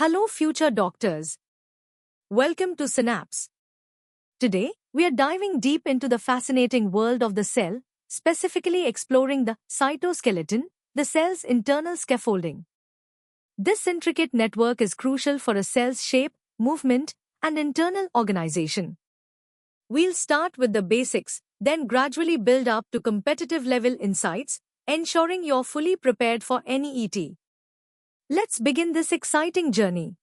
Hello, future doctors. Welcome to Synapse. Today, we are diving deep into the fascinating world of the cell, specifically exploring the cytoskeleton, the cell's internal scaffolding. This intricate network is crucial for a cell's shape, movement, and internal organization. We'll start with the basics, then gradually build up to competitive level insights, ensuring you're fully prepared for any ET. Let's begin this exciting journey.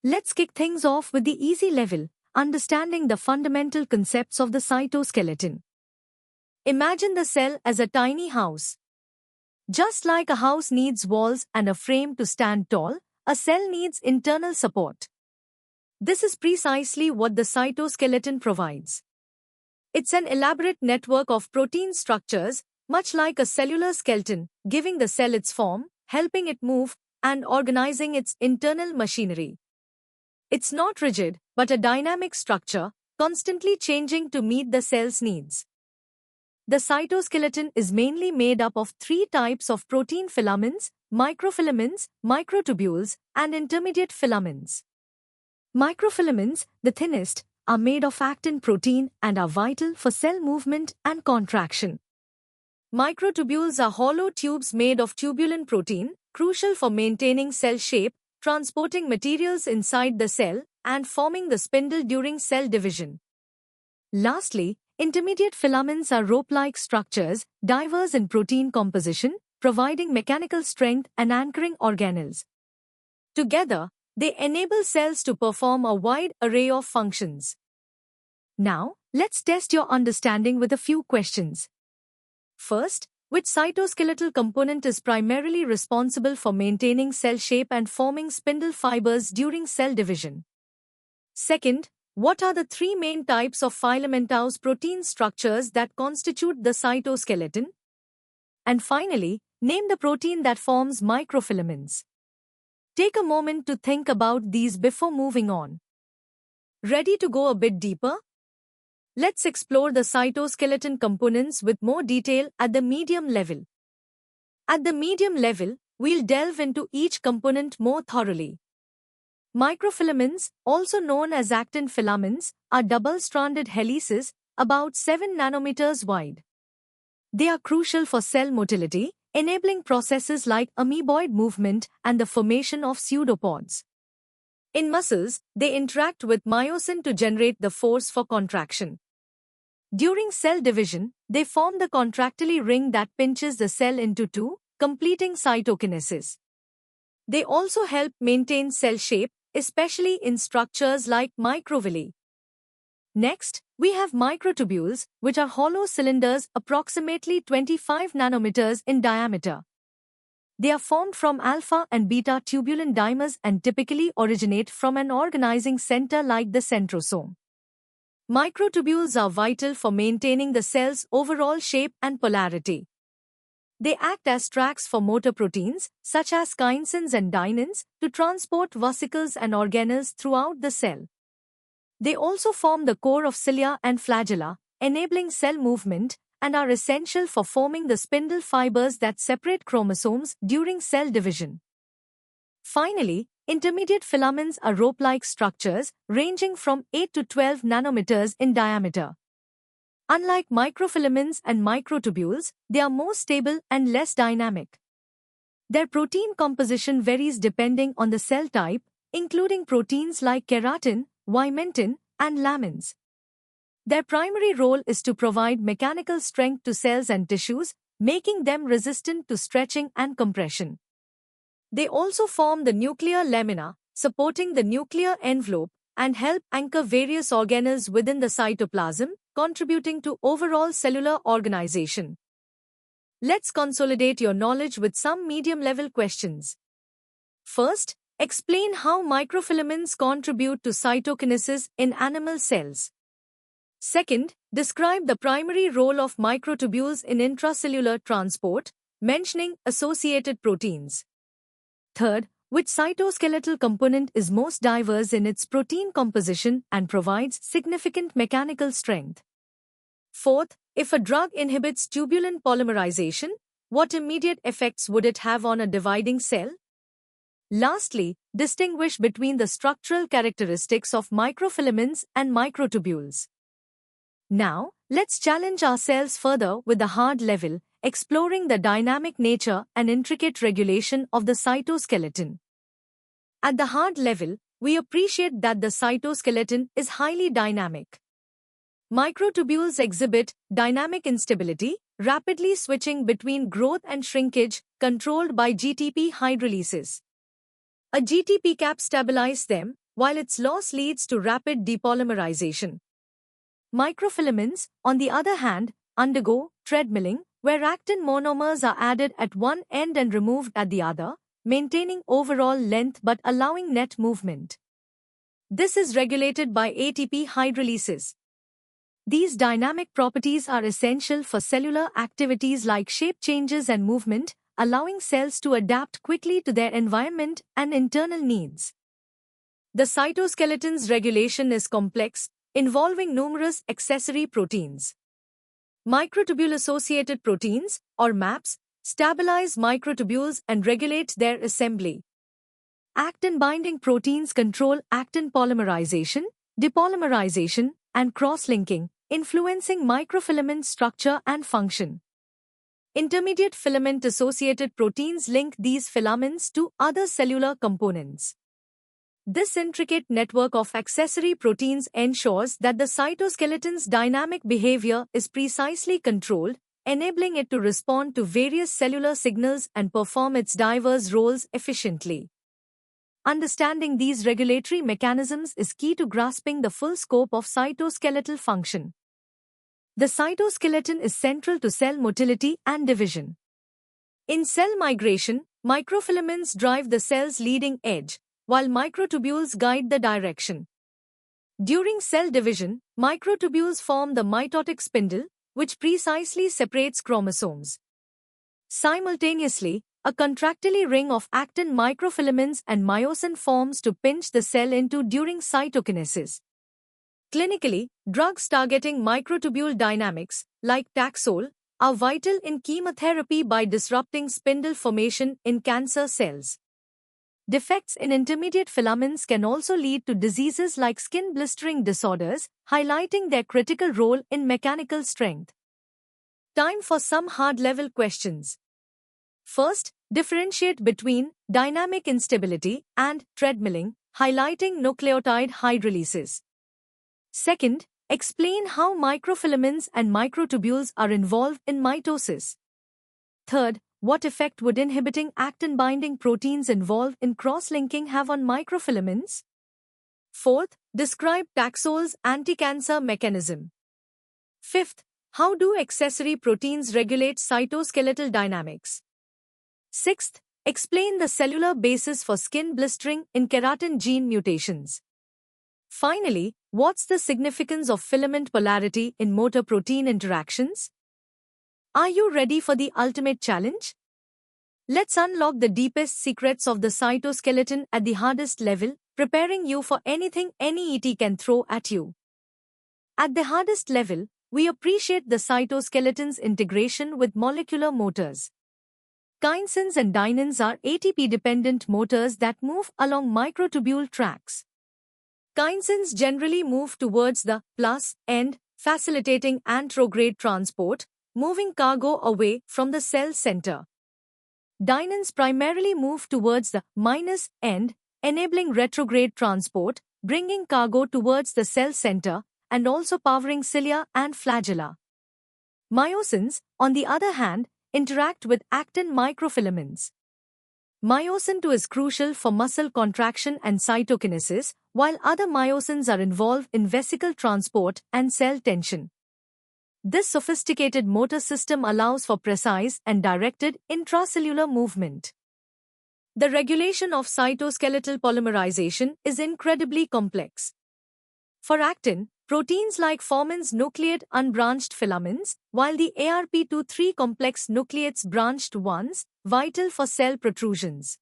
Let's kick things off with the easy level, understanding the fundamental concepts of the cytoskeleton. Imagine the cell as a tiny house. Just like a house needs walls and a frame to stand tall, a cell needs internal support. This is precisely what the cytoskeleton provides. It's an elaborate network of protein structures, much like a cellular skeleton, giving the cell its form, helping it move, and organizing its internal machinery. It's not rigid, but a dynamic structure, constantly changing to meet the cell's needs. The cytoskeleton is mainly made up of three types of protein: filaments, microfilaments, microtubules, and intermediate filaments. Microfilaments, the thinnest, are made of actin protein and are vital for cell movement and contraction. Microtubules are hollow tubes made of tubulin protein, crucial for maintaining cell shape, transporting materials inside the cell, and forming the spindle during cell division. Lastly, intermediate filaments are rope-like structures, diverse in protein composition, providing mechanical strength and anchoring organelles. Together, they enable cells to perform a wide array of functions. Now, let's test your understanding with a few questions. First, which cytoskeletal component is primarily responsible for maintaining cell shape and forming spindle fibers during cell division? Second, what are the three main types of filamentous protein structures that constitute the cytoskeleton? And finally, name the protein that forms microfilaments. Take a moment to think about these before moving on. Ready to go a bit deeper? Let's explore the cytoskeleton components with more detail at the medium level. At the medium level, we'll delve into each component more thoroughly. Microfilaments, also known as actin filaments, are double-stranded helices, about 7 nanometers wide. They are crucial for cell motility, enabling processes like amoeboid movement and the formation of pseudopods. In muscles, they interact with myosin to generate the force for contraction. During cell division, they form the contractile ring that pinches the cell into two, completing cytokinesis. They also help maintain cell shape, especially in structures like microvilli. Next, we have microtubules, which are hollow cylinders approximately 25 nanometers in diameter. They are formed from alpha and beta tubulin dimers and typically originate from an organizing center like the centrosome. Microtubules are vital for maintaining the cell's overall shape and polarity. They act as tracks for motor proteins, such as kinesins and dyneins, to transport vesicles and organelles throughout the cell. They also form the core of cilia and flagella, enabling cell movement, and are essential for forming the spindle fibers that separate chromosomes during cell division. Finally, intermediate filaments are rope-like structures ranging from 8 to 12 nanometers in diameter. Unlike microfilaments and microtubules, they are more stable and less dynamic. Their protein composition varies depending on the cell type, including proteins like keratin, vimentin, and lamins. Their primary role is to provide mechanical strength to cells and tissues, making them resistant to stretching and compression. They also form the nuclear lamina, supporting the nuclear envelope, and help anchor various organelles within the cytoplasm, contributing to overall cellular organization. Let's consolidate your knowledge with some medium-level questions. First, explain how microfilaments contribute to cytokinesis in animal cells. Second, describe the primary role of microtubules in intracellular transport, mentioning associated proteins. Third, which cytoskeletal component is most diverse in its protein composition and provides significant mechanical strength? Fourth, if a drug inhibits tubulin polymerization, what immediate effects would it have on a dividing cell? Lastly, distinguish between the structural characteristics of microfilaments and microtubules. Now, let's challenge ourselves further with the hard level, exploring the dynamic nature and intricate regulation of the cytoskeleton. At the hard level, we appreciate that the cytoskeleton is highly dynamic. Microtubules exhibit dynamic instability, rapidly switching between growth and shrinkage, controlled by GTP hydrolysis. A GTP cap stabilizes them, while its loss leads to rapid depolymerization. Microfilaments, on the other hand, undergo treadmilling, where actin monomers are added at one end and removed at the other, maintaining overall length but allowing net movement. This is regulated by ATP hydrolysis. These dynamic properties are essential for cellular activities like shape changes and movement, allowing cells to adapt quickly to their environment and internal needs. The cytoskeleton's regulation is complex, involving numerous accessory proteins. Microtubule-associated proteins, or MAPs, stabilize microtubules and regulate their assembly. Actin-binding proteins control actin polymerization, depolymerization, and cross-linking, influencing microfilament structure and function. Intermediate filament-associated proteins link these filaments to other cellular components. This intricate network of accessory proteins ensures that the cytoskeleton's dynamic behavior is precisely controlled, enabling it to respond to various cellular signals and perform its diverse roles efficiently. Understanding these regulatory mechanisms is key to grasping the full scope of cytoskeletal function. The cytoskeleton is central to cell motility and division. In cell migration, microfilaments drive the cell's leading edge, while microtubules guide the direction. During cell division, microtubules form the mitotic spindle, which precisely separates chromosomes. Simultaneously, a contractile ring of actin microfilaments and myosin forms to pinch the cell into during cytokinesis. Clinically, drugs targeting microtubule dynamics, like Taxol, are vital in chemotherapy by disrupting spindle formation in cancer cells. Defects in intermediate filaments can also lead to diseases like skin blistering disorders, highlighting their critical role in mechanical strength. Time for some hard-level questions. First, differentiate between dynamic instability and treadmilling, highlighting nucleotide hydrolysis. Second, explain how microfilaments and microtubules are involved in mitosis. Third, what effect would inhibiting actin-binding proteins involved in cross-linking have on microfilaments? Fourth, describe Taxol's anti-cancer mechanism. Fifth, how do accessory proteins regulate cytoskeletal dynamics? Sixth, explain the cellular basis for skin blistering in keratin gene mutations. Finally, what's the significance of filament polarity in motor-protein interactions? Are you ready for the ultimate challenge? Let's unlock the deepest secrets of the cytoskeleton at the hardest level, preparing you for anything any ET can throw at you. At the hardest level, we appreciate the cytoskeleton's integration with molecular motors. Kinesins and dyneins are ATP-dependent motors that move along microtubule tracks. Kinesins generally move towards the plus end, facilitating anterograde transport, moving cargo away from the cell center. Dyneins primarily move towards the minus end, enabling retrograde transport, bringing cargo towards the cell center, and also powering cilia and flagella. Myosins, on the other hand, interact with actin microfilaments. Myosin II is crucial for muscle contraction and cytokinesis, while other myosins are involved in vesicle transport and cell tension. This sophisticated motor system allows for precise and directed intracellular movement. The regulation of cytoskeletal polymerization is incredibly complex. For actin, proteins like formins nucleate unbranched filaments, while the ARP2/3 complex nucleates branched ones, vital for cell protrusions.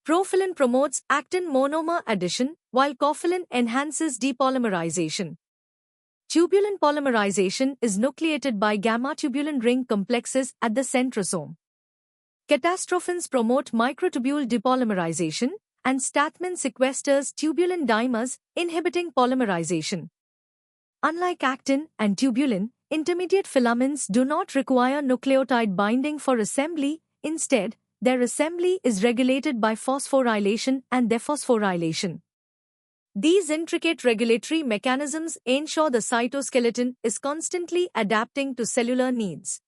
Profilin promotes actin monomer addition, while cofilin enhances depolymerization. Tubulin polymerization is nucleated by gamma-tubulin ring complexes at the centrosome. Catastrophins promote microtubule depolymerization, and Stathmin sequesters tubulin dimers, inhibiting polymerization. Unlike actin and tubulin, intermediate filaments do not require nucleotide binding for assembly. Instead, their assembly is regulated by phosphorylation and dephosphorylation. These intricate regulatory mechanisms ensure the cytoskeleton is constantly adapting to cellular needs.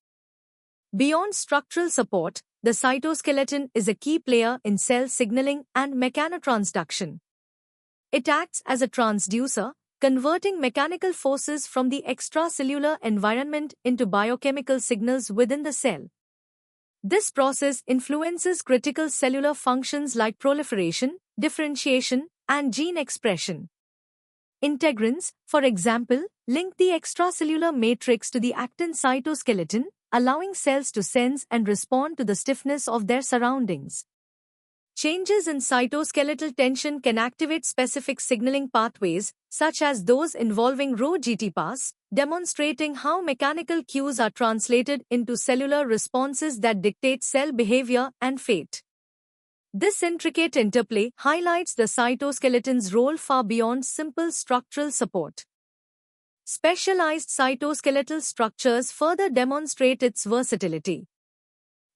Beyond structural support, the cytoskeleton is a key player in cell signaling and mechanotransduction. It acts as a transducer, converting mechanical forces from the extracellular environment into biochemical signals within the cell. This process influences critical cellular functions like proliferation, differentiation, and gene expression. Integrins, for example, link the extracellular matrix to the actin cytoskeleton, allowing cells to sense and respond to the stiffness of their surroundings. Changes in cytoskeletal tension can activate specific signaling pathways, such as those involving Rho-GTPase, demonstrating how mechanical cues are translated into cellular responses that dictate cell behavior and fate. This intricate interplay highlights the cytoskeleton's role far beyond simple structural support. Specialized cytoskeletal structures further demonstrate its versatility.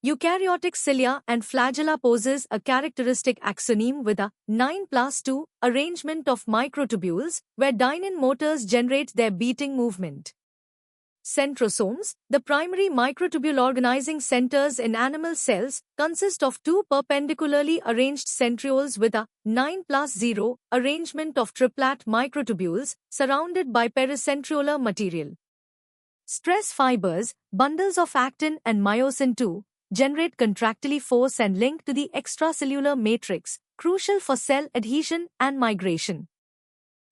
Eukaryotic cilia and flagella possess a characteristic axoneme with a 9+2 arrangement of microtubules, where dynein motors generate their beating movement. Centrosomes, the primary microtubule organizing centers in animal cells, consist of two perpendicularly arranged centrioles with a 9+0 arrangement of triplet microtubules surrounded by pericentriolar material. Stress fibers, bundles of actin and myosin II, generate contractile force and link to the extracellular matrix, crucial for cell adhesion and migration.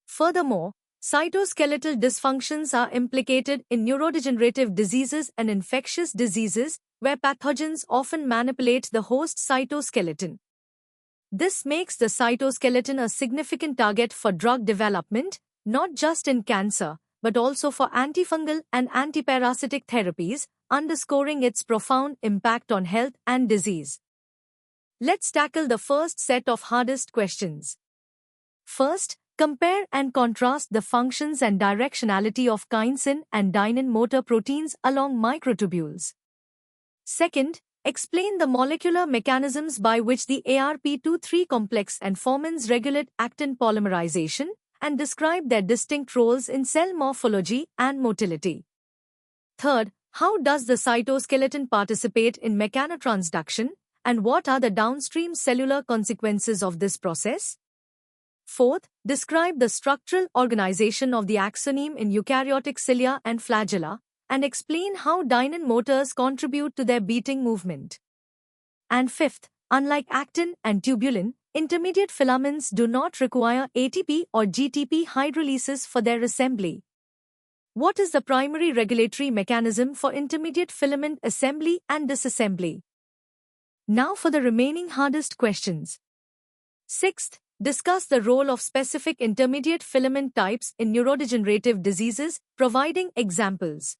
Furthermore, cytoskeletal dysfunctions are implicated in neurodegenerative diseases and infectious diseases, where pathogens often manipulate the host cytoskeleton. This makes the cytoskeleton a significant target for drug development, not just in cancer, but also for antifungal and antiparasitic therapies, underscoring its profound impact on health and disease. Let's tackle the first set of hardest questions. First, compare and contrast the functions and directionality of kinesin and dynein motor proteins along microtubules. Second, explain the molecular mechanisms by which the ARP2/3 complex and formins regulate actin polymerization, and describe their distinct roles in cell morphology and motility. Third, how does the cytoskeleton participate in mechanotransduction, and what are the downstream cellular consequences of this process? Fourth, describe the structural organization of the axoneme in eukaryotic cilia and flagella, and explain how dynein motors contribute to their beating movement. And fifth, unlike actin and tubulin, intermediate filaments do not require ATP or GTP hydrolysis for their assembly. What is the primary regulatory mechanism for intermediate filament assembly and disassembly? Now for the remaining hardest questions. Sixth, discuss the role of specific intermediate filament types in neurodegenerative diseases, providing examples.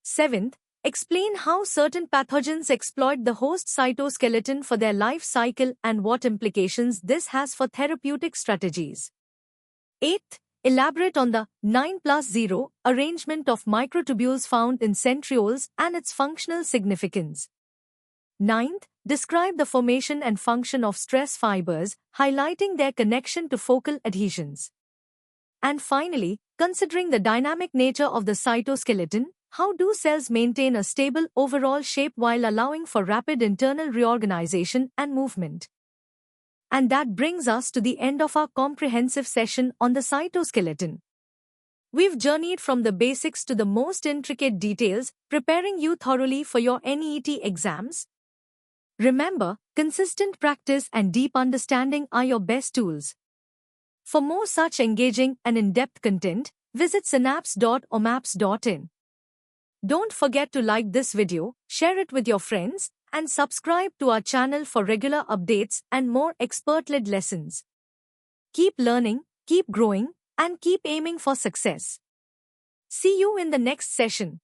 Seventh, explain how certain pathogens exploit the host cytoskeleton for their life cycle and what implications this has for therapeutic strategies. Eighth, elaborate on the 9+0 arrangement of microtubules found in centrioles and its functional significance. Ninth, describe the formation and function of stress fibers, highlighting their connection to focal adhesions. And finally, considering the dynamic nature of the cytoskeleton, how do cells maintain a stable overall shape while allowing for rapid internal reorganization and movement? And that brings us to the end of our comprehensive session on the cytoskeleton. We've journeyed from the basics to the most intricate details, preparing you thoroughly for your NEET exams. Remember, consistent practice and deep understanding are your best tools. For more such engaging and in-depth content, visit synapse.omaps.in. Don't forget to like this video, share it with your friends, and subscribe to our channel for regular updates and more expert-led lessons. Keep learning, keep growing, and keep aiming for success. See you in the next session.